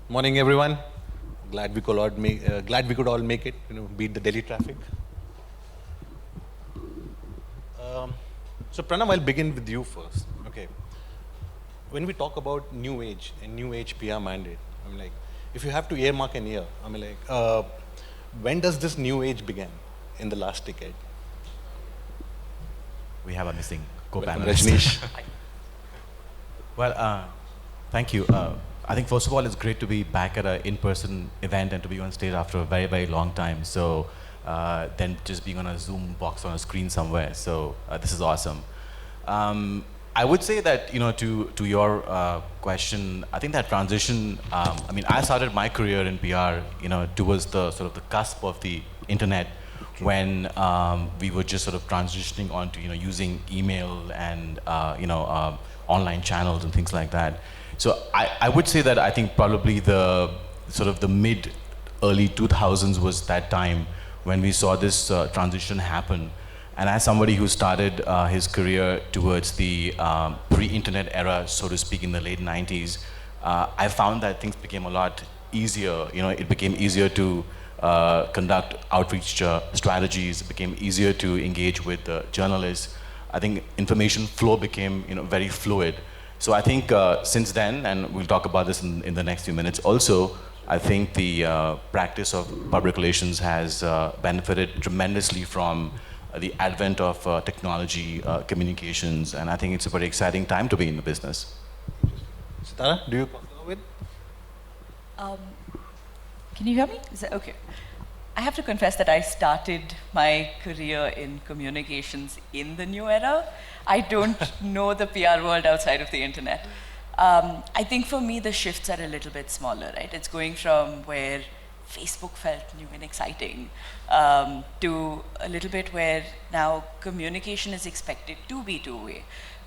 Morning, everyone. Glad we could all make it. Beat the Delhi traffic. So Pranav, I'll begin with you first. Okay. When we talk about new age and new age PR mandate, I'm like, if you have to earmark an year, when does this new age begin in the last decade? We have a missing Welcome, co-panelist. Rajnish. Well, thank you. I think first of all, it's great to be back at an in-person event and to be on stage after a very, very long time. So then just being on a Zoom box on a screen somewhere. So this is awesome. I would say that, to your question, I think that transition, I started my career in PR, towards the sort of the cusp of the internet, when we were just sort of transitioning onto, using email and, online channels and things like that. So I would say that I think probably the sort of the mid early 2000s was that time when we saw this transition happen. And as somebody who started his career towards the pre-internet era, so to speak, in the late 90s, I found that things became a lot easier. It became easier to conduct outreach strategies. It became easier to engage with journalists. I think information flow became very fluid. So I think since then, and we'll talk about this in the next few minutes also, I think the practice of public relations has benefited tremendously from the advent of technology, communications, and I think it's a very exciting time to be in the business. Sitara, do you concur with? Can you hear me? Is that okay? I have to confess that I started my career in communications in the new era. I don't know the PR world outside of the internet. I think for me, the shifts are a little bit smaller, right? It's going from where Facebook felt new and exciting to a little bit where now communication is expected to be two-way.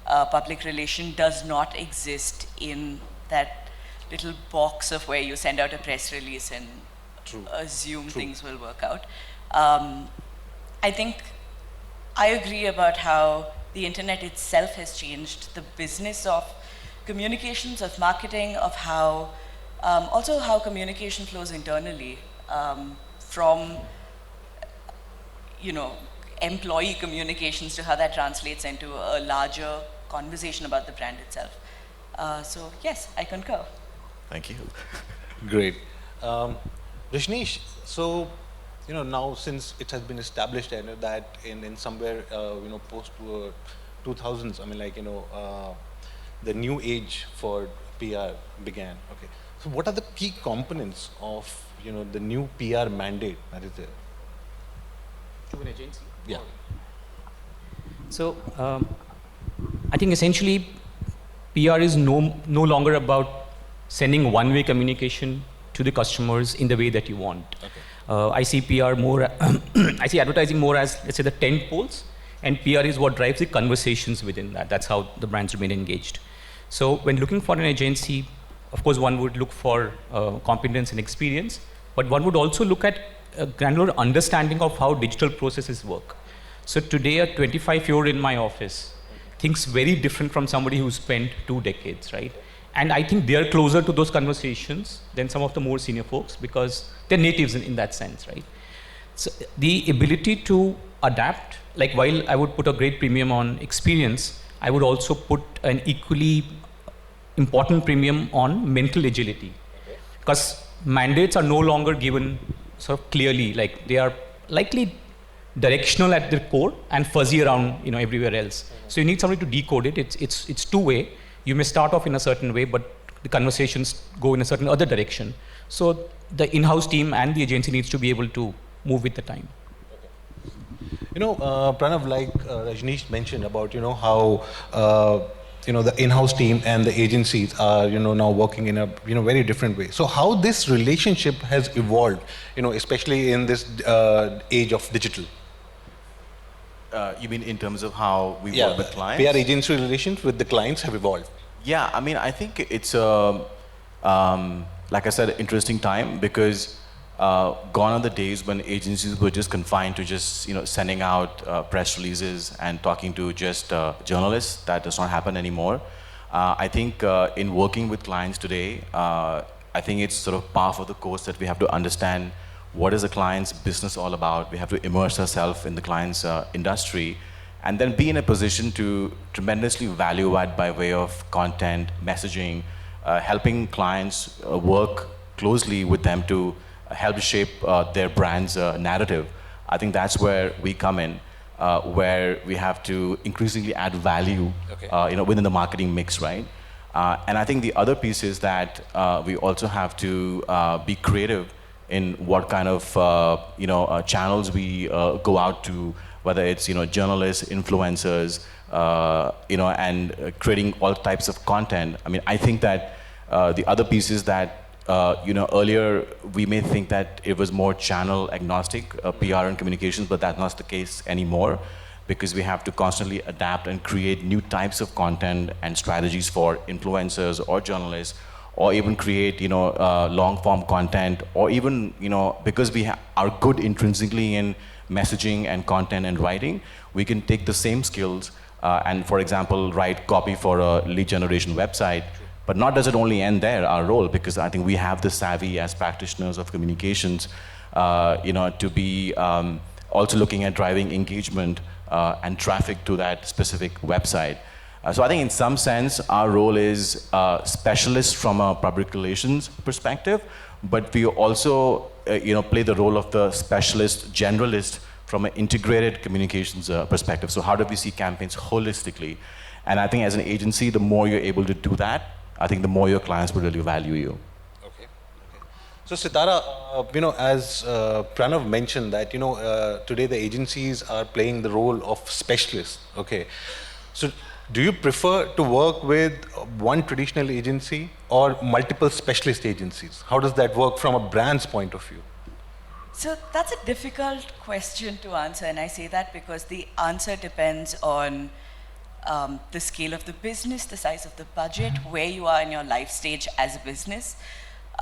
Public relation does not exist in that little box of where you send out a press release and assume things will work out. I think I agree about how the internet itself has changed the business of communications, of marketing, of how, also how communication flows internally from, employee communications to how that translates into a larger conversation about the brand itself. So yes, I concur. Thank you. Great. Rajnish, so now since it has been established that in somewhere post 2000s, the new age for PR began. Okay, so what are the key components of the new PR mandate that is there? To an agency? Yeah. So I think essentially PR is no longer about sending one-way communication to the customers in the way that you want. Okay. I see PR more, I see advertising more as, let's say, the tent poles, and PR is what drives the conversations within that. That's how the brands remain engaged. So when looking for an agency, of course, one would look for competence and experience, but one would also look at a granular understanding of how digital processes work. So today, a 25-year-old in my office thinks very different from somebody who spent 2 decades, right? And I think they're closer to those conversations than some of the more senior folks because they're natives in that sense, right? So the ability to adapt, like while I would put a great premium on experience, I would also put an equally important premium on mental agility. Because mandates are no longer given sort of clearly, like they are likely directional at their core and fuzzy around everywhere else. So you need somebody to decode it. It's two-way. You may start off in a certain way, but the conversations go in a certain other direction. So the in-house team and the agency needs to be able to move with the time. Pranav, like Rajnish mentioned about how the in-house team and the agencies are now working in a very different way. So how this relationship has evolved, especially in this age of digital. You mean in terms of how we work with clients? PR agency relations with the clients have evolved. Yeah, I think it's like I said, interesting time because gone are the days when agencies were just confined to just sending out press releases and talking to just journalists. That does not happen anymore. I think in working with clients today, I think it's sort of par for the course that we have to understand what is the client's business all about. We have to immerse ourselves in the client's industry, and then be in a position to tremendously value add by way of content, messaging, helping clients work closely with them to help shape their brand's narrative. I think that's where we come in, where we have to increasingly add value, within the marketing mix, right? And I think the other piece is that we also have to be creative in what kind of channels we go out to, whether it's journalists, influencers, and creating all types of content. I mean, I think that the other piece is that earlier we may think that it was more channel agnostic, PR and communications, but that's not the case anymore, because we have to constantly adapt and create new types of content and strategies for influencers or journalists, or even create long form content, or even because we are good intrinsically in messaging and content and writing, we can take the same skills and, for example, write copy for a lead generation website. But not does it only end there, our role, because I think we have the savvy as practitioners of communications, to be also looking at driving engagement and traffic to that specific website. So I think in some sense, our role is specialist from a public relations perspective, but we also play the role of the specialist generalist from an integrated communications perspective. So how do we see campaigns holistically? And I think as an agency, the more you're able to do that, I think the more your clients will really value you. Okay. So Sitara, as Pranav mentioned that, today the agencies are playing the role of specialists. Okay. So do you prefer to work with one traditional agency or multiple specialist agencies? How does that work from a brand's point of view? So that's a difficult question to answer, and I say that because the answer depends on the scale of the business, the size of the budget, where you are in your life stage as a business,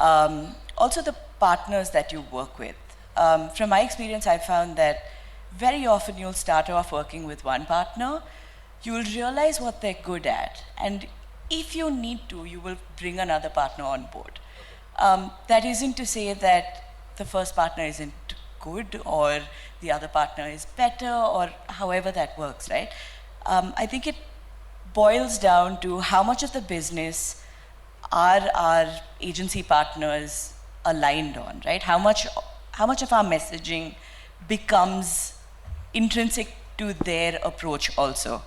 also the partners that you work with. From my experience, I've found that very often you'll start off working with one partner, you'll realize what they're good at, and if you need to, you will bring another partner on board. That isn't to say that the first partner isn't good or the other partner is better, or however that works, right? I think it boils down to how much of the business are our agency partners aligned on, right? How much of our messaging becomes intrinsic to their approach also.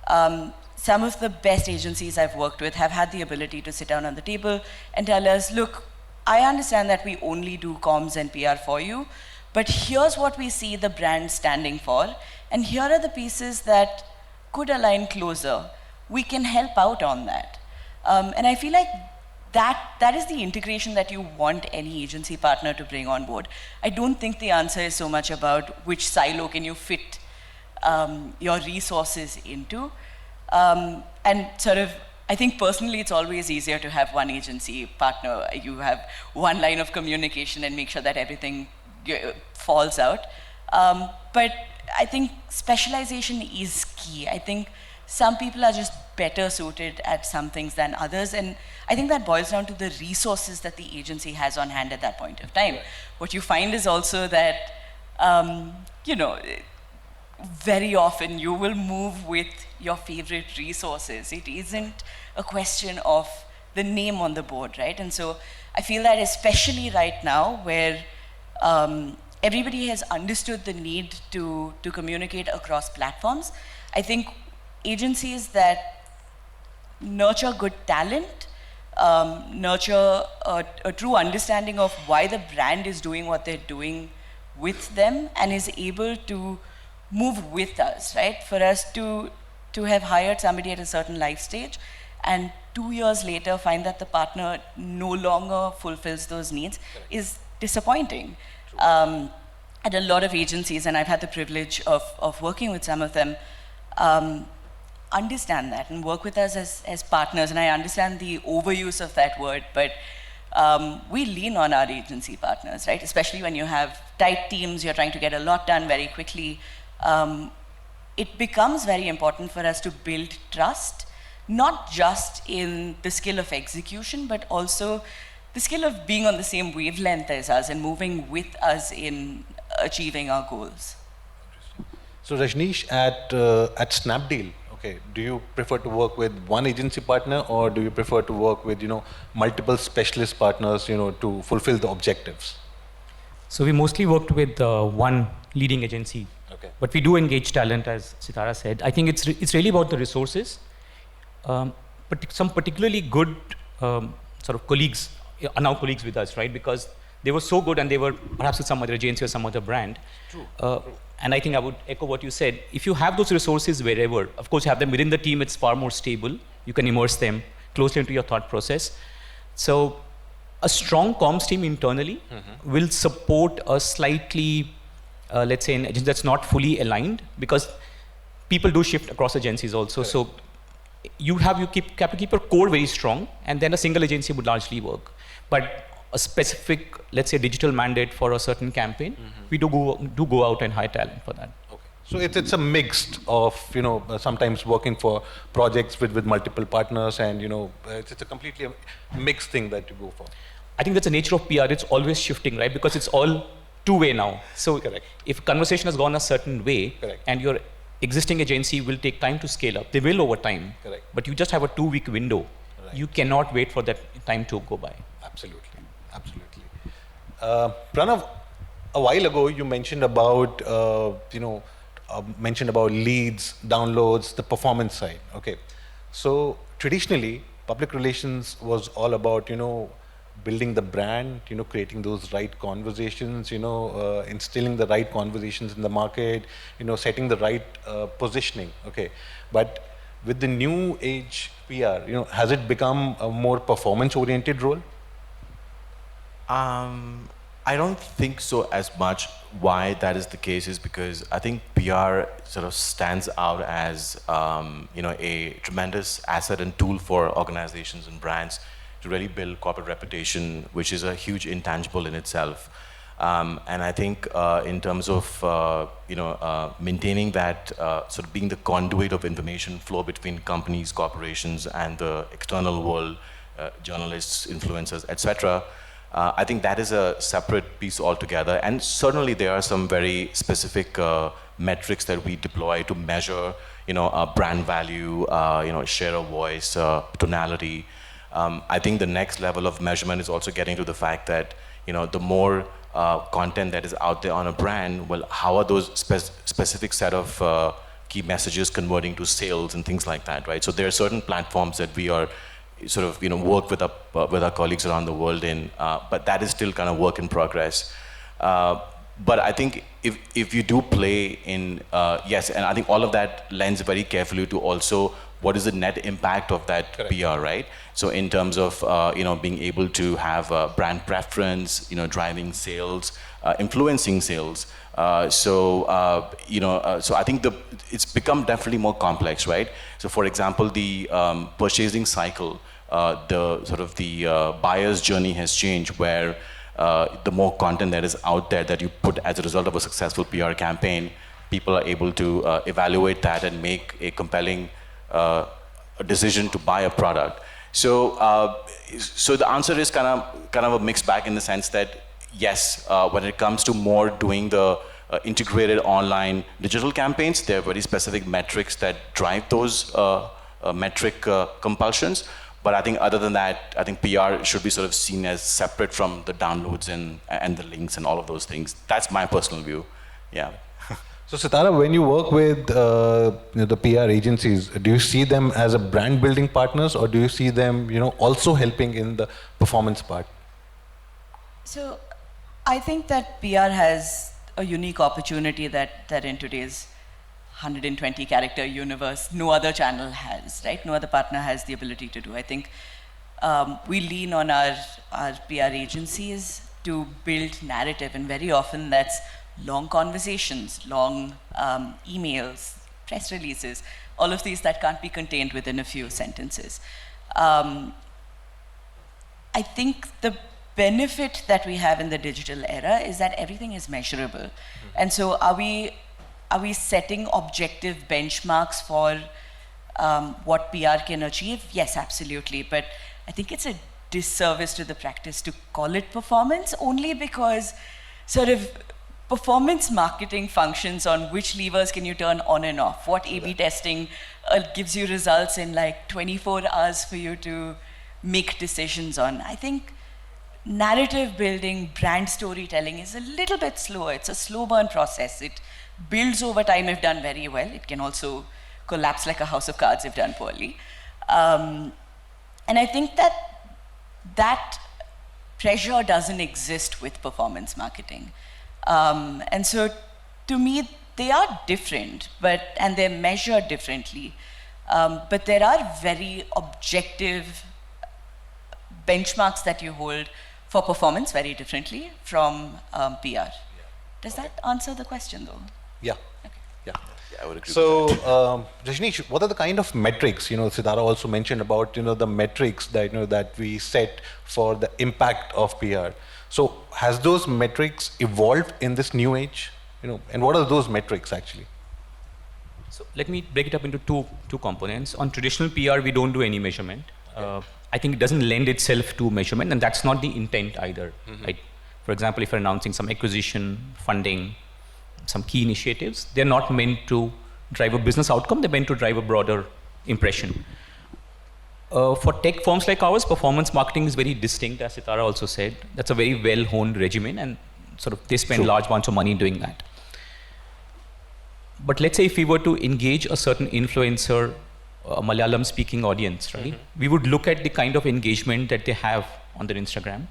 Some of the best agencies I've worked with have had the ability to sit down on the table and tell us, look, I understand that we only do comms and PR for you, but here's what we see the brand standing for, and here are the pieces that could align closer. We can help out on that. And I feel like that is the integration that you want any agency partner to bring on board. I don't think the answer is so much about which silo can you fit your resources into. And sort of, I think personally it's always easier to have one agency partner. You have one line of communication and make sure that everything falls out. But I think specialization is key. I think some people are just better suited at some things than others, and I think that boils down to the resources that the agency has on hand at that point of time. Right. What you find is also that, very often you will move with your favorite resources. It isn't a question of the name on the board, right? And so I feel that especially right now, where everybody has understood the need to communicate across platforms, I think agencies that nurture good talent, nurture a true understanding of why the brand is doing what they're doing with them and is able to move with us, right? For us to have hired somebody at a certain life stage and 2 years later find that the partner no longer fulfills those needs is disappointing. At a lot of agencies, and I've had the privilege of working with some of them, understand that and work with us as partners. And I understand the overuse of that word, but we lean on our agency partners, right? Especially when you have tight teams, you're trying to get a lot done very quickly. It becomes very important for us to build trust, not just in the skill of execution, but also the skill of being on the same wavelength as us and moving with us in achieving our goals. So Rajnish, at Snapdeal, okay, do you prefer to work with one agency partner, or do you prefer to work with multiple specialist partners to fulfill the objectives? So we mostly worked with one leading agency, Okay. but we do engage talent, as Sitara said. I think it's really about the resources. But some particularly good sort of colleagues are now colleagues with us, right? Because they were so good and they were perhaps with some other agency or some other brand. True. And I think I would echo what you said. If you have those resources wherever, of course you have them within the team, it's far more stable. You can immerse them closely into your thought process. So a strong comms team internally will support a slightly, let's say, an agency that's not fully aligned, because people do shift across agencies also. Correct. So you have to keep your core very strong, and then a single agency would largely work. But a specific, let's say, digital mandate for a certain campaign, we do go out and hire talent for that. Okay. So it's a mix of sometimes working for projects with multiple partners, and it's a completely mixed thing that you go for. I think that's the nature of PR. It's always shifting, right? Because it's all two-way now. So Correct. if conversation has gone a certain way, Correct. and your existing agency will take time to scale up, they will over time. Correct. But you just have a 2-week window. Right. You cannot wait for that time to go by. Absolutely. Pranav, a while ago you mentioned about leads, downloads, the performance side. Okay, so traditionally public relations was all about building the brand, creating those right conversations, instilling the right conversations in the market, setting the right positioning. Okay, but with the new age PR, has it become a more performance-oriented role? I don't think so as much. Why that is the case is because I think PR sort of stands out as a tremendous asset and tool for organizations and brands to really build corporate reputation, which is a huge intangible in itself. And I think in terms of maintaining that, sort of being the conduit of information flow between companies, corporations, and the external world, journalists, influencers, etc. I think that is a separate piece altogether, and certainly there are some very specific metrics that we deploy to measure, brand value, share of voice, tonality. I think the next level of measurement is also getting to the fact that, the more content that is out there on a brand, well, how are those specific set of key messages converting to sales and things like that, right? So there are certain platforms that we are sort of work with our colleagues around the world in, but that is still kind of work in progress. But I think if you do play in, yes, and I think all of that lends very carefully to also what is the net impact of that Correct. PR, right? So in terms of being able to have brand preference, driving sales, influencing sales. So I think it's become definitely more complex, right? So for example, the purchasing cycle, the buyer's journey has changed, where the more content that is out there that you put as a result of a successful PR campaign, people are able to evaluate that and make a compelling decision to buy a product. So the answer is kind of a mixed bag in the sense that yes, when it comes to more doing the integrated online digital campaigns, there are very specific metrics that drive those metric compulsions. But I think other than that, I think PR should be sort of seen as separate from the downloads and the links and all of those things. That's my personal view. Yeah. So Sitara, when you work with the PR agencies, do you see them as a brand building partners, or do you see them also helping in the performance part? So I think that PR has a unique opportunity that in today's 120 character universe, no other channel has, right? No other partner has the ability to do. I think we lean on our PR agencies to build narrative, and very often that's long conversations, long emails, press releases, all of these that can't be contained within a few sentences. I think the benefit that we have in the digital era is that everything is measurable. Mm-hmm. And so are we setting objective benchmarks for what PR can achieve? Yes, absolutely. But I think it's a disservice to the practice to call it performance, only because sort of performance marketing functions on which levers can you turn on and off. What A/B testing gives you results in like 24 hours for you to make decisions on. I think narrative building, brand storytelling is a little bit slower. It's a slow burn process. It builds over time if done very well. It can also collapse like a house of cards if done poorly. And I think that pressure doesn't exist with performance marketing. And so to me, they are different, and they're measured differently. But there are very objective benchmarks that you hold for performance very differently from PR. Does that answer the question, though? Yeah. Okay. Yeah. Yeah, I would agree. So, Rajnish, what are the kind of metrics? Sitara also mentioned about the metrics that that we set for the impact of PR. So, has those metrics evolved in this new age? And what are those metrics actually? So let me break it up into two components. On traditional PR, we don't do any measurement. I think it doesn't lend itself to measurement, and that's not the intent either. Right? For example, if you're announcing some acquisition, funding, some key initiatives, they're not meant to drive a business outcome, they're meant to drive a broader impression. For tech firms like ours, performance marketing is very distinct, as Sitara also said. That's a very well-honed regimen, and sort of they spend large amounts of money doing that. But let's say if we were to engage a certain influencer, a Malayalam-speaking audience, right? We would look at the kind of engagement that they have on their Instagram,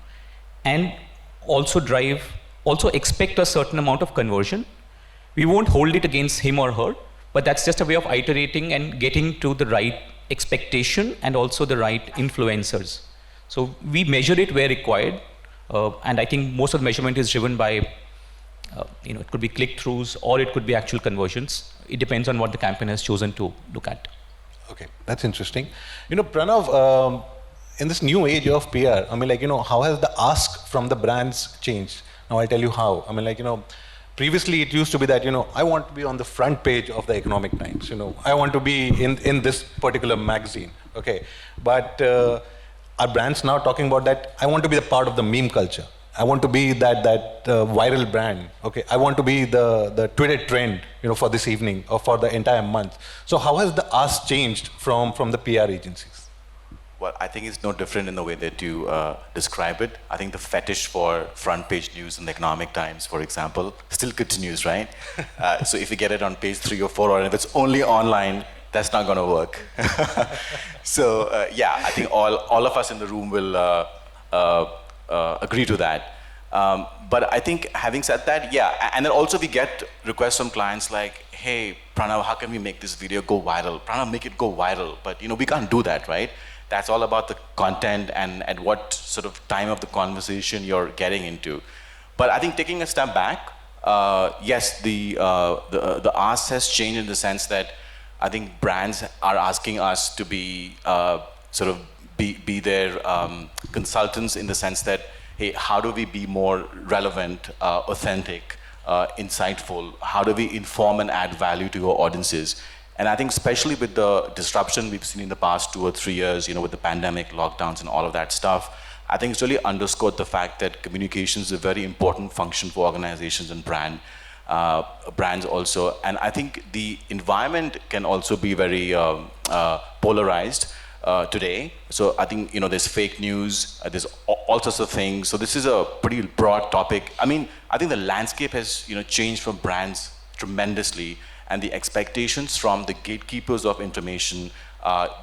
and also expect a certain amount of conversion. We won't hold it against him or her, but that's just a way of iterating and getting to the right expectation and also the right influencers. So we measure it where required, and I think most of the measurement is driven by, it could be click-throughs or it could be actual conversions. It depends on what the campaign has chosen to look at. Okay, that's interesting. Pranav, in this new age of PR, how has the ask from the brands changed? Now I'll tell you how. Previously it used to be that, I want to be on the front page of the Economic Times. I want to be in this particular magazine. Okay, but are brands now talking about that? I want to be a part of the meme culture. I want to be that viral brand. Okay, I want to be the Twitter trend, for this evening or for the entire month. So how has the ask changed from the PR agencies? Well, I think it's no different in the way that you describe it. I think the fetish for front page news in the Economic Times, for example, still continues, right? So if you get it on page 3 or 4, or if it's only online, that's not going to work. So I think all of us in the room will agree to that. But I think having said that, and then also we get requests from clients like, hey, Pranav, how can we make this video go viral? Pranav, make it go viral. But we can't do that, right? That's all about the content and at what sort of time of the conversation you're getting into. But I think taking a step back, yes, the ask has changed in the sense that I think brands are asking us to be be their consultants in the sense that, hey, how do we be more relevant, authentic, insightful? How do we inform and add value to your audiences? And I think especially with the disruption we've seen in the past 2 or 3 years, with the pandemic, lockdowns and all of that stuff, I think it's really underscored the fact that communication is a very important function for organizations and brands also. And I think the environment can also be very polarized today. So I think, there's fake news, there's all sorts of things. So this is a pretty broad topic. I think the landscape has, changed for brands tremendously. And the expectations from the gatekeepers of information,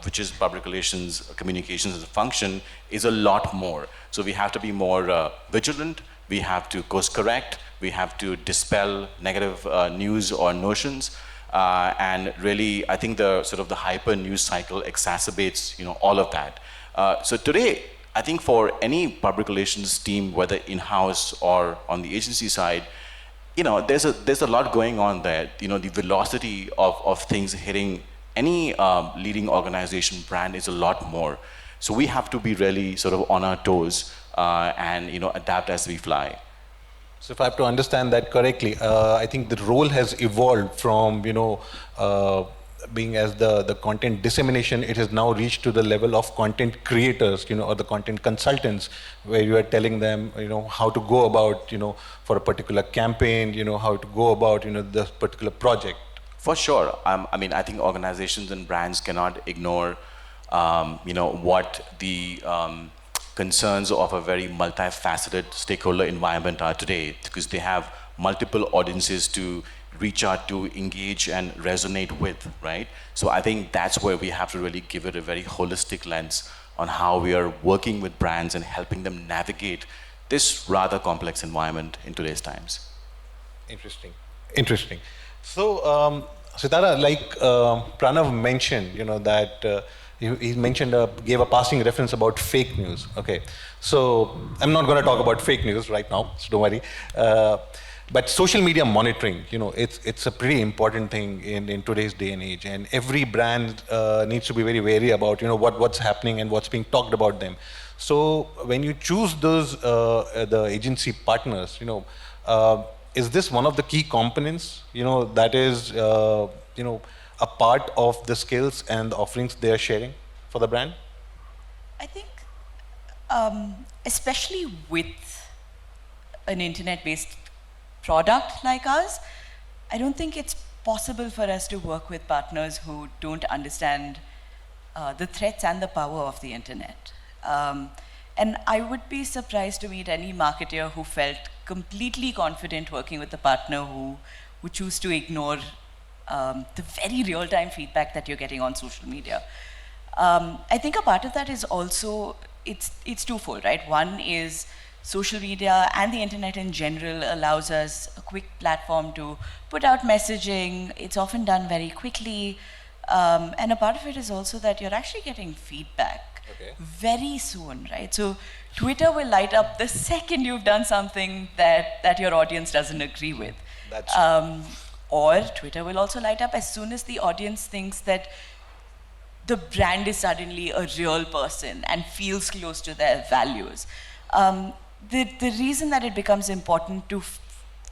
which is public relations, communications as a function, is a lot more. So we have to be more vigilant, we have to course correct, we have to dispel negative news or notions, and really, I think the sort of the hyper news cycle exacerbates, all of that. So today, I think for any public relations team, whether in-house or on the agency side, there's a lot going on there. The velocity of things hitting any leading organization brand is a lot more. So we have to be really sort of on our toes and adapt as we fly. So if I have to understand that correctly, I think the role has evolved from being as the content dissemination, it has now reached to the level of content creators, or the content consultants, where you are telling them, how to go about, for a particular campaign, how to go about, this particular project. For sure. I mean, I think organizations and brands cannot ignore, what the concerns of a very multifaceted stakeholder environment are today, because they have multiple audiences to reach out to, engage and resonate with, right? So I think that's where we have to really give it a very holistic lens on how we are working with brands and helping them navigate this rather complex environment in today's times. Interesting. So, Sitara, like Pranav mentioned, that he mentioned, gave a passing reference about fake news. Okay, so I'm not going to talk about fake news right now, so don't worry. But social media monitoring, it's a pretty important thing in today's day and age, and every brand needs to be very wary about, what's happening and what's being talked about them. So when you choose those the agency partners, is this one of the key components, that is, a part of the skills and the offerings they are sharing for the brand? I think, especially with an internet-based product like us, I don't think it's possible for us to work with partners who don't understand the threats and the power of the internet. And I would be surprised to meet any marketer who felt completely confident working with a partner who would choose to ignore the very real-time feedback that you're getting on social media. I think a part of that is also, it's twofold, right? One is social media and the internet in general allows us a quick platform to put out messaging. It's often done very quickly. And a part of it is also that you're actually getting feedback very soon, right? So Twitter will light up the second you've done something that your audience doesn't agree with. Or Twitter will also light up as soon as the audience thinks that the brand is suddenly a real person and feels close to their values. The reason that it becomes important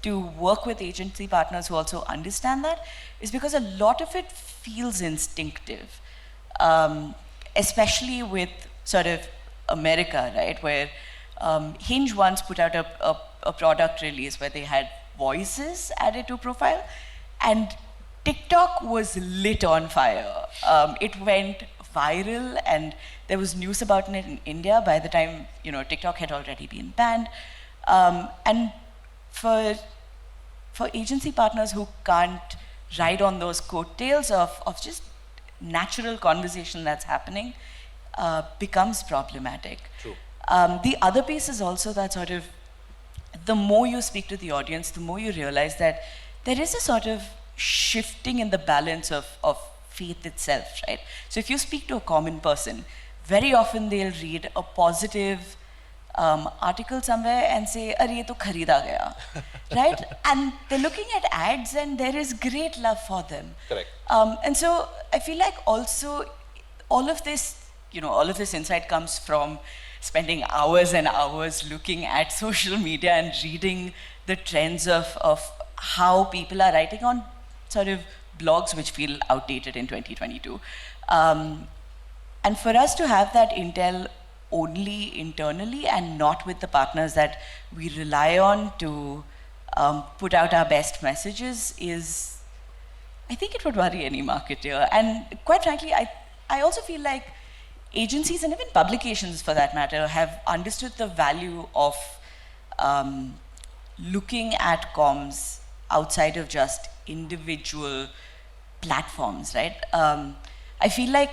to work with agency partners who also understand that is because a lot of it feels instinctive, especially with sort of America, right? Where Hinge once put out a product release where they had voices added to profile, and TikTok was lit on fire. It went viral, and there was news about it in India by the time TikTok had already been banned. And for agency partners who can't ride on those coattails of just natural conversation that's happening, becomes problematic. True. The other piece is also that sort of, the more you speak to the audience, the more you realize that there is a sort of shifting in the balance of faith itself, right? So if you speak to a common person, very often they'll read a positive article somewhere and say, "Arey, ye to kharida gaya," right? And they're looking at ads, and there is great love for them. Correct. And so I feel like also all of this insight comes from spending hours and hours looking at social media and reading the trends of how people are writing on sort of blogs which feel outdated in 2022. And for us to have that intel only internally and not with the partners that we rely on to put out our best messages is, I think it would worry any marketer. And quite frankly, I also feel like agencies and even publications for that matter have understood the value of looking at comms outside of just individual platforms, right? I feel like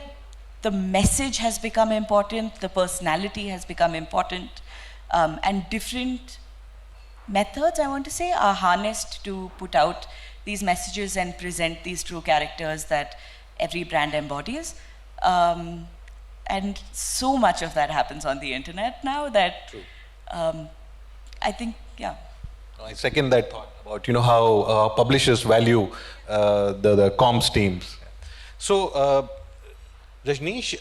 the message has become important, the personality has become important, and different methods, I want to say, are harnessed to put out these messages and present these true characters that every brand embodies. And so much of that happens on the internet now that I think, yeah. I second that thought about how publishers value the comms teams. So, Rajnish,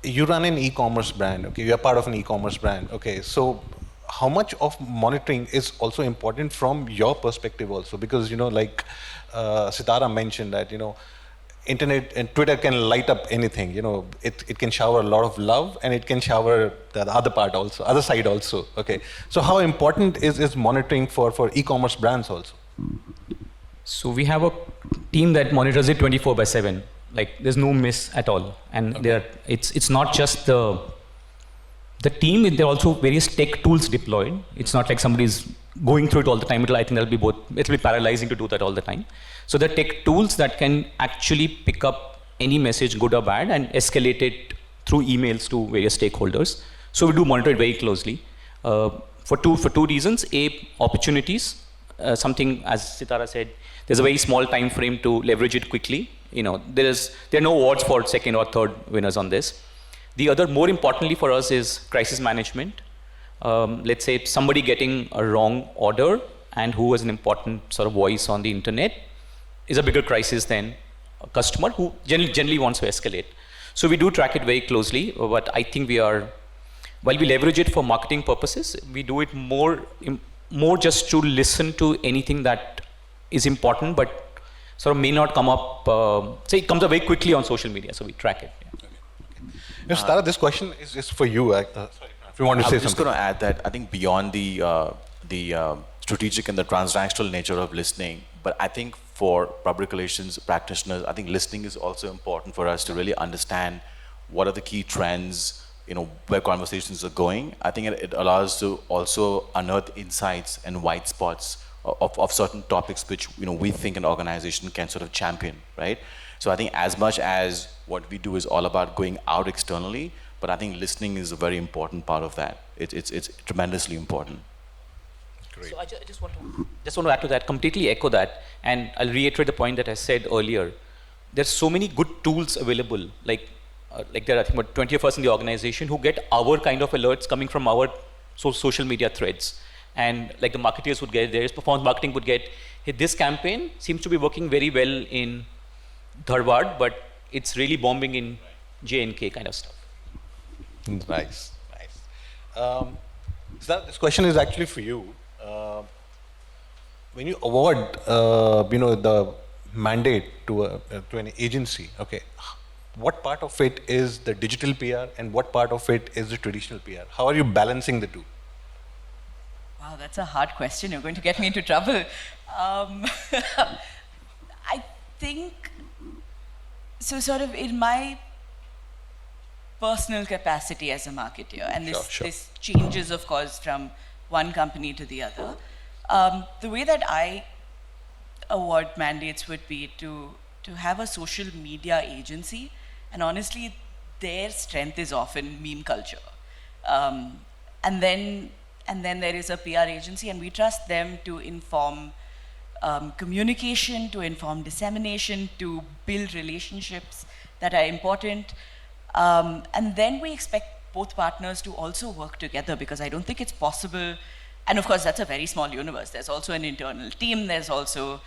you run an e-commerce brand. Okay, you are part of an e-commerce brand. Okay, so how much of monitoring is also important from your perspective also? Because like Sitara mentioned that internet and Twitter can light up anything. It can shower a lot of love, and it can shower the other side also. Okay. So how important is monitoring for e-commerce brands also? So we have a team that monitors it 24/7. Like there's no miss at all, and it's not just the team. There are also various tech tools deployed. It's not like somebody's going through it all the time. I think it'll be paralyzing to do that all the time. So the tech tools that can actually pick up any message, good or bad, and escalate it through emails to various stakeholders. So we do monitor it very closely for two reasons. A, opportunities. Something, as Sitara said, there's a very small time frame to leverage it quickly. There are no awards for second or third winners on this. The other, more importantly for us, is crisis management. Let's say somebody getting a wrong order and who has an important sort of voice on the internet is a bigger crisis than a customer who generally wants to escalate. So we do track it very closely, but I think while we leverage it for marketing purposes, we do it more just to listen to anything that is important, but sort of may not come up. It comes up very quickly on social media, so we track it. Yeah. Okay. Sitara, this question is for you. Sorry, if you want to say something. I'm just going to add that I think beyond the strategic and the transactional nature of listening, but I think for public relations practitioners, I think listening is also important for us to really understand what are the key trends, where conversations are going. I think it allows to also unearth insights and white spots of certain topics which we think an organization can sort of champion, right? So I think as much as what we do is all about going out externally, but I think listening is a very important part of that. It's tremendously important. Great. So I just want to add to that, completely echo that, and I'll reiterate the point that I said earlier. There's so many good tools available, like there are I think about 20 of us in the organization who get our kind of alerts coming from our social media threads. And like the marketeers would get, there's performance marketing would get, hey, this campaign seems to be working very well in Dharwad, but it's really bombing in J&K kind of stuff. Nice. So this question is actually for you. When you award, the mandate to an agency, okay, what part of it is the digital PR and what part of it is the traditional PR? How are you balancing the two? Wow, that's a hard question. You're going to get me into trouble. I think, so sort of in my personal capacity as a marketer, and this changes, of course, from one company to the other. The way that I award mandates would be to have a social media agency, and honestly, their strength is often meme culture. And then there is a PR agency, and we trust them to inform communication, to inform dissemination, to build relationships that are important. And then we expect both partners to also work together, because I don't think it's possible. And of course, that's a very small universe. There's also an internal team. There's also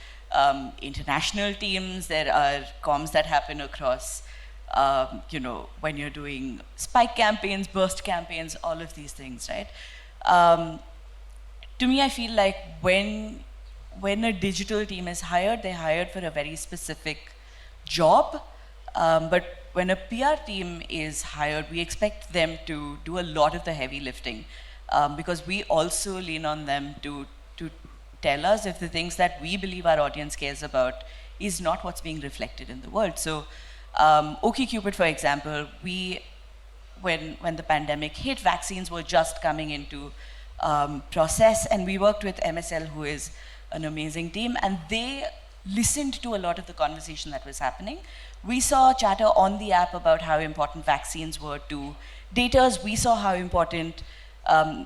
international teams. There are comms that happen across, when you're doing spike campaigns, burst campaigns, all of these things, right? To me, I feel like when a digital team is hired, they're hired for a very specific job. But when a PR team is hired, we expect them to do a lot of the heavy lifting, because we also lean on them to tell us if the things that we believe our audience cares about is not what's being reflected in the world. So OkCupid, for example, when the pandemic hit, vaccines were just coming into process, and we worked with MSL, who is an amazing team, and they listened to a lot of the conversation that was happening. We saw chatter on the app about how important vaccines were to daters. We saw how important a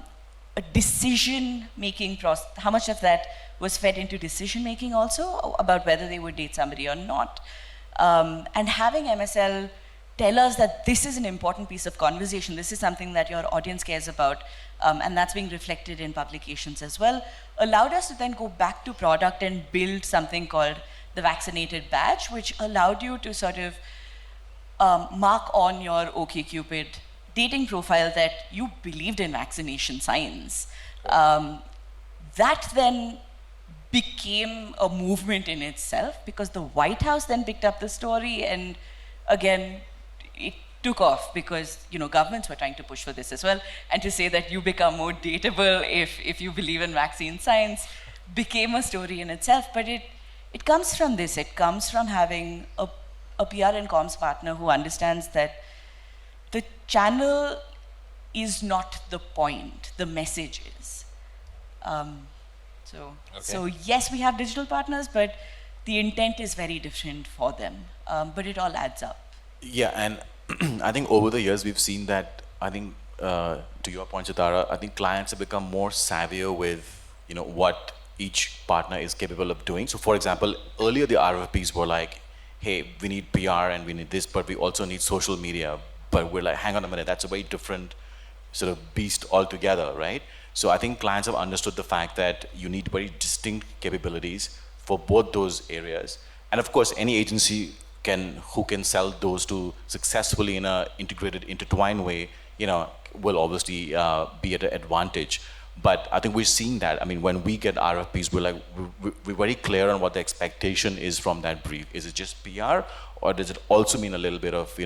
decision-making process, how much of that was fed into decision-making also, about whether they would date somebody or not. And having MSL tell us that this is an important piece of conversation, this is something that your audience cares about, and that's being reflected in publications as well, allowed us to then go back to product and build something called the vaccinated badge, which allowed you to sort of mark on your OkCupid dating profile that you believed in vaccination science. That then became a movement in itself, because the White House then picked up the story, and again, it took off because governments were trying to push for this as well. And to say that you become more dateable if you believe in vaccine science became a story in itself. But it comes from this. It comes from having a PR and comms partner who understands that the channel is not the point, the message is. So yes, we have digital partners, but the intent is very different for them. But it all adds up. Yeah, and I think over the years we've seen that, I think, to your point, Sitara, I think clients have become more savvier with, what each partner is capable of doing. So for example, earlier the RFPs were like, hey, we need PR and we need this, but we also need social media. But we're like, hang on a minute, that's a very different sort of beast altogether, right? So I think clients have understood the fact that you need very distinct capabilities for both those areas. And of course, any agency who can sell those two successfully in a integrated, intertwined way, will obviously be at an advantage. But I think we're seeing that. I mean, when we get RFPs, we're very clear on what the expectation is from that brief. Is it just PR, or does it also mean a little bit of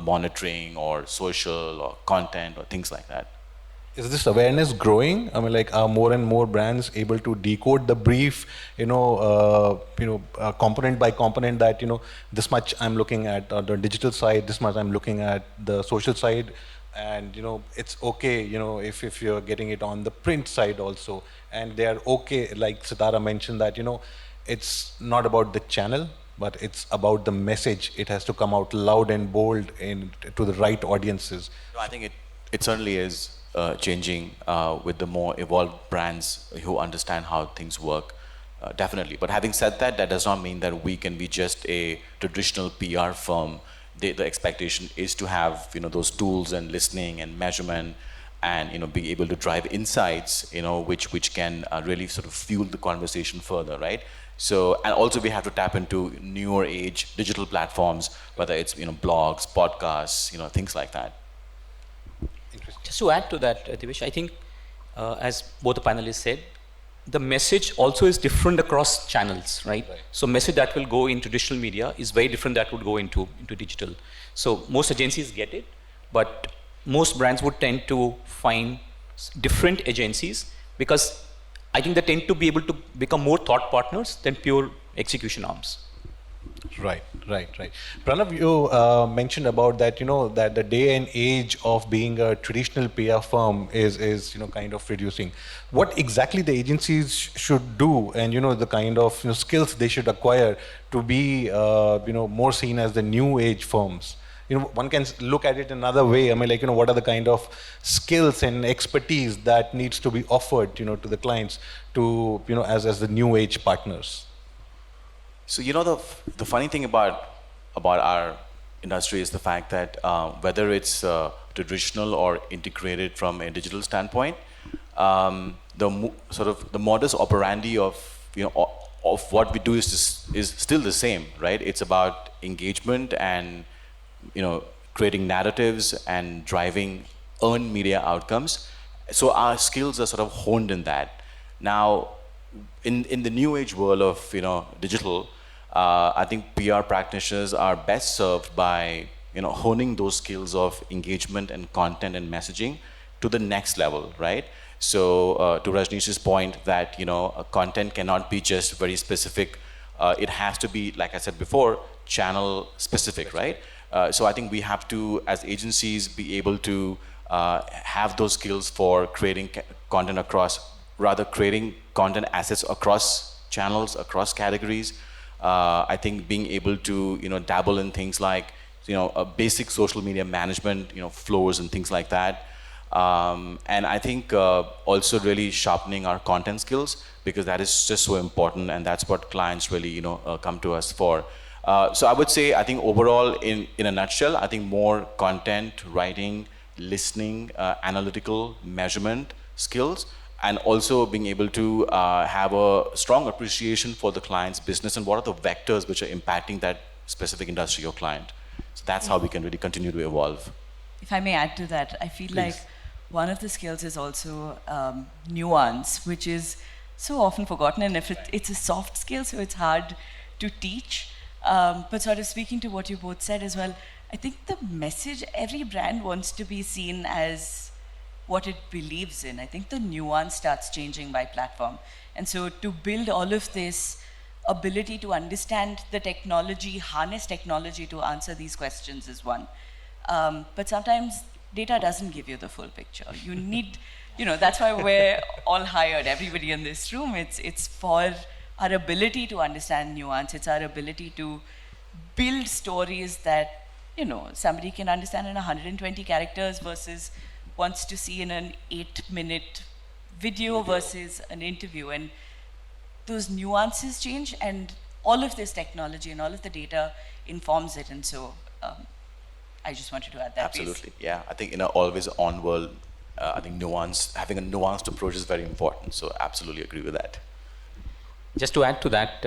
monitoring or social or content or things like that? Is this awareness growing? I mean, are more and more brands able to decode the brief, component by component, that, this much I'm looking at the digital side, this much I'm looking at the social side, and, it's okay, if you're getting it on the print side also, and they are okay, like Sitara mentioned, that, it's not about the channel, but it's about the message. It has to come out loud and bold to the right audiences. I think it certainly is changing with the more evolved brands who understand how things work, definitely. But having said that, that does not mean that we can be just a traditional PR firm. The expectation is to have those tools and listening and measurement and be able to drive insights which can really sort of fuel the conversation further, right? So, and also we have to tap into newer age digital platforms, whether it's blogs, podcasts, things like that. Just to add to that, Devesh, I think as both the panelists said, the message also is different across channels, right? So message that will go in traditional media is very different that would go into digital. So most agencies get it, but most brands would tend to find different agencies, because I think they tend to be able to become more thought partners than pure execution arms. Right. Pranav, you mentioned about that, that the day and age of being a traditional PR firm is kind of reducing. What exactly the agencies should do, and, the kind of skills they should acquire to be, more seen as the new age firms? One can look at it another way. I mean, what are the kind of skills and expertise that needs to be offered, to the clients to, as the new age partners? So the funny thing about our industry is the fact that whether it's traditional or integrated from a digital standpoint, the modus operandi of what we do is still the same, right? It's about engagement and creating narratives and driving earned media outcomes. So our skills are sort of honed in that. Now, in the new age world of digital, I think PR practitioners are best served by honing those skills of engagement and content and messaging to the next level, right? So to Rajnish's point that content cannot be just very specific. It has to be, like I said before, channel specific, right? So I think we have to, as agencies, be able to have those skills for creating content creating content assets across channels, across categories. I think being able to dabble in things like a basic social media management, flows and things like that. And I think also really sharpening our content skills, because that is just so important, and that's what clients really come to us for. So I would say, I think overall, in a nutshell, I think more content writing, listening, analytical measurement skills, and also being able to have a strong appreciation for the client's business and what are the vectors which are impacting that specific industry or client. So that's how we can really continue to evolve. If I may add to that, I feel like one of the skills is also nuance, which is so often forgotten, and if it's a soft skill, so it's hard to teach. But sort of speaking to what you both said as well, I think the message, every brand wants to be seen as what it believes in. I think the nuance starts changing by platform. And so to build all of this ability to understand the technology, harness technology to answer these questions is one. But sometimes data doesn't give you the full picture. You need, that's why we're all hired, everybody in this room. It's for our ability to understand nuance. It's our ability to build stories that, somebody can understand in 120 characters versus wants to see in an 8-minute video versus an interview. And those nuances change, and all of this technology and all of the data informs it. And so I just wanted to add that Absolutely, piece. yeah. I think in an always on world, I think having a nuanced approach is very important. So absolutely agree with that. Just to add to that,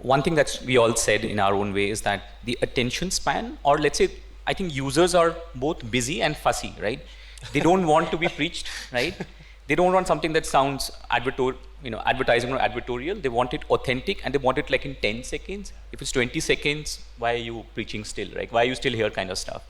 one thing that we all said in our own way is that the attention span, or let's say, I think users are both busy and fussy, right? They don't want to be preached, right? They don't want something that sounds advertising or advertorial. They want it authentic, and they want it like in 10 seconds. If it's 20 seconds, why are you preaching still, right? Why are you still here kind of stuff?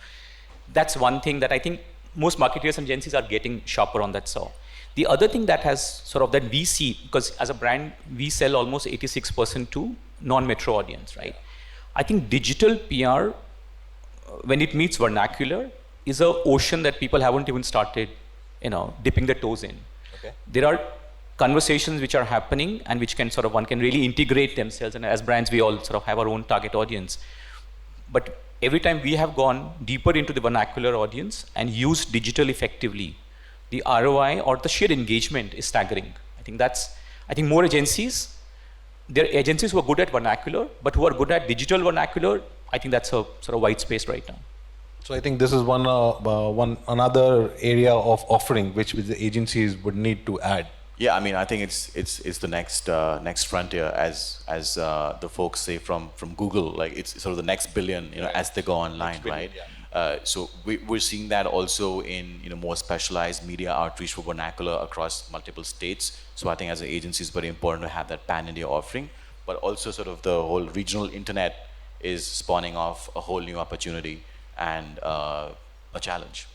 That's one thing that I think most marketers and agencies are getting sharper on that saw. The other thing that that we see, because as a brand, we sell almost 86% to non-metro audience, right? I think digital PR, when it meets vernacular, is an ocean that people haven't even started, dipping their toes in. Okay. There are conversations which are happening and which can one can really integrate themselves. And as brands, we all have our own target audience. But every time we have gone deeper into the vernacular audience and used digital effectively, the ROI or the sheer engagement is staggering. I think more agencies, there are agencies who are good at vernacular, but who are good at digital vernacular. I think that's a white space right now. So I think this is another area of offering which the agencies would need to add. Yeah, I mean, I think it's the next frontier, as the folks say from Google. Like it's sort of the next billion, as they go online, right? Yeah. So we're seeing that also in more specialized media outreach for vernacular across multiple states. So I think as an agency, it's very important to have that pan-India offering, but also sort of the whole regional internet is spawning off a whole new opportunity and a challenge.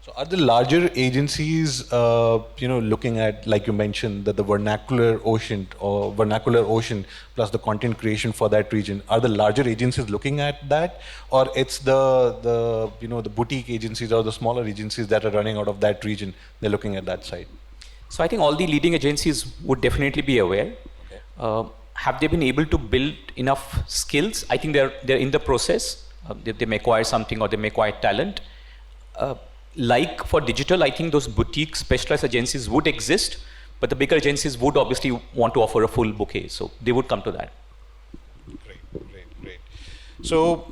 So are the larger agencies, looking at, like you mentioned, that the vernacular ocean plus the content creation for that region, are the larger agencies looking at that, or it's the boutique agencies or the smaller agencies that are running out of that region, they're looking at that side? So I think all the leading agencies would definitely be aware. Okay. Have they been able to build enough skills? I think they're in the process. They may acquire something, or they may acquire talent. Like for digital, I think those boutique specialized agencies would exist, but the bigger agencies would obviously want to offer a full bouquet, so they would come to that. Great. So,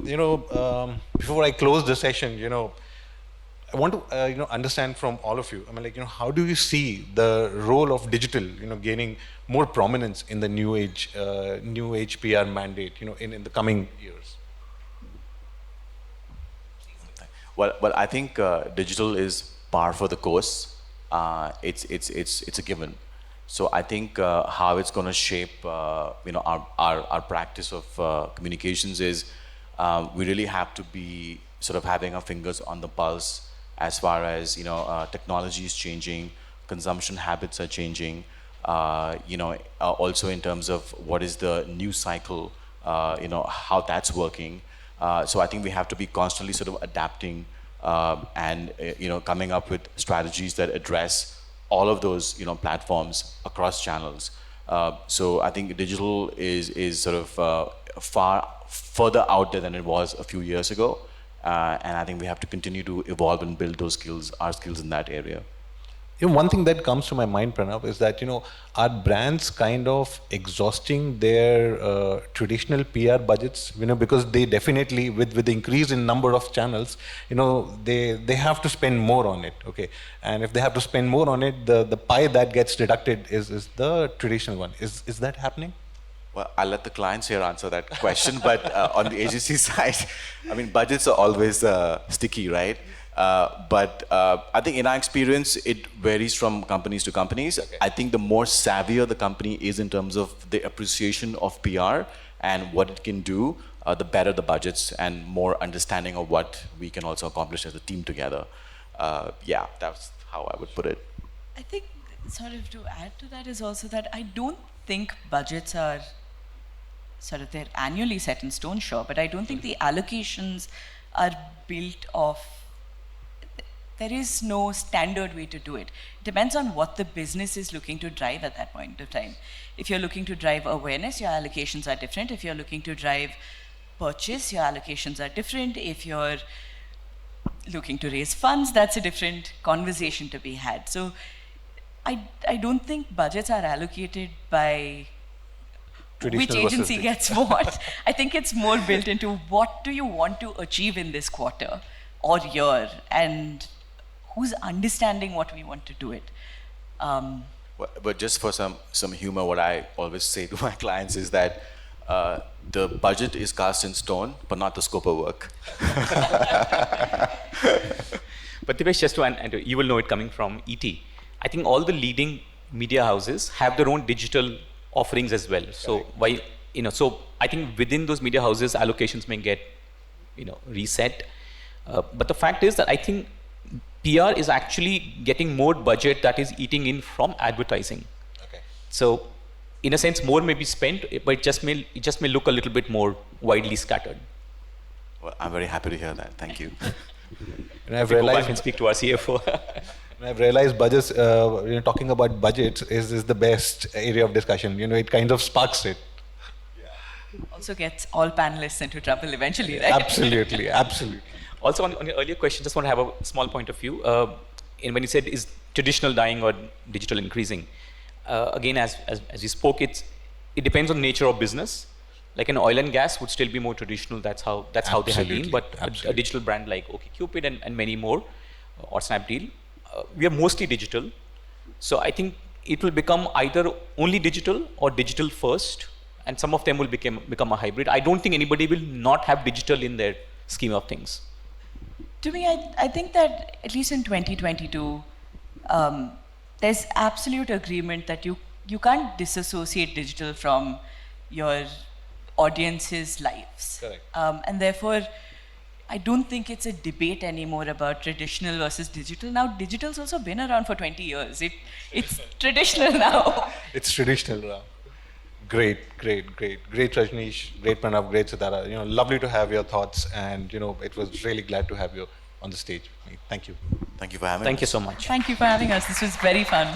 before I close the session, I want to, understand from all of you, I mean, how do you see the role of digital, gaining more prominence in the new age PR mandate, in the coming years? Well, I think digital is par for the course. It's a given. So I think how it's going to shape our practice of communications is we really have to be sort of having our fingers on the pulse as far as technology is changing, consumption habits are changing. Also in terms of what is the news cycle, how that's working. So I think we have to be constantly sort of adapting and coming up with strategies that address all of those platforms across channels. So I think digital is sort of far further out there than it was a few years ago, and I think we have to continue to evolve and build those skills, our skills in that area. One thing that comes to my mind, Pranav, is that are brands kind of exhausting their traditional PR budgets? Because they definitely, with the increase in number of channels, they have to spend more on it. Okay, and if they have to spend more on it, the pie that gets deducted is the traditional one. Is that happening? Well, I'll let the clients here answer that question, but on the agency side, I mean, budgets are always sticky, right? But I think in our experience, it varies from companies to companies. Okay. I think the more savvier the company is in terms of the appreciation of PR and what it can do, the better the budgets and more understanding of what we can also accomplish as a team together. Yeah, that's how I would put it. I think sort of to add to that is also that I don't think budgets are sort of they're annually set in stone, sure, but I don't think the allocations are built off. There is no standard way to do it. It depends on what the business is looking to drive at that point of time. If you're looking to drive awareness, your allocations are different. If you're looking to drive purchase, your allocations are different. If you're looking to raise funds, that's a different conversation to be had. So I don't think budgets are allocated by which Traditional versus agency gets what. I think it's more built into what do you want to achieve in this quarter or year, and who's understanding what we want to do it. But just for some humor, what I always say to my clients is that the budget is cast in stone, but not the scope of work. But Devesh, just to, and you will know it coming from ET, I think all the leading media houses have their own digital offerings as well. So why, so I think within those media houses, allocations may get, reset. But the fact is that I think PR is actually getting more budget that is eating in from advertising. Okay. So in a sense, more may be spent, but it just may look a little bit more widely scattered. Well, I'm very happy to hear that. Thank you. And I've Go back realized and speak to our CFO. I've realized budgets, talking about budgets is the best area of discussion. It kind of sparks it. Also gets all panelists into trouble eventually, right? Absolutely, absolutely. Also, on your earlier question, just want to have a small point of view. When you said, is traditional dying or digital increasing? Again, as you spoke, it depends on the nature of business. Like an oil and gas would still be more traditional. That's how they have Absolutely, been. But a digital brand like OkCupid and many more, or Snapdeal, we are mostly digital. So I think it will become either only digital or digital first, and some of them will become a hybrid. I don't think anybody will not have digital in their scheme of things. To me, I think that at least in 2022, there's absolute agreement that you can't disassociate digital from your audience's lives. Correct. And therefore, I don't think it's a debate anymore about traditional versus digital. Now, digital's also been around for 20 years. It's traditional now. It's traditional now. Great, Rajnish, great Pranav, great Sitara. Lovely to have your thoughts, and it was really glad to have you on the stage. Thank you. Thank you for having me. Thank you so much. Thank you for having us. This was very fun.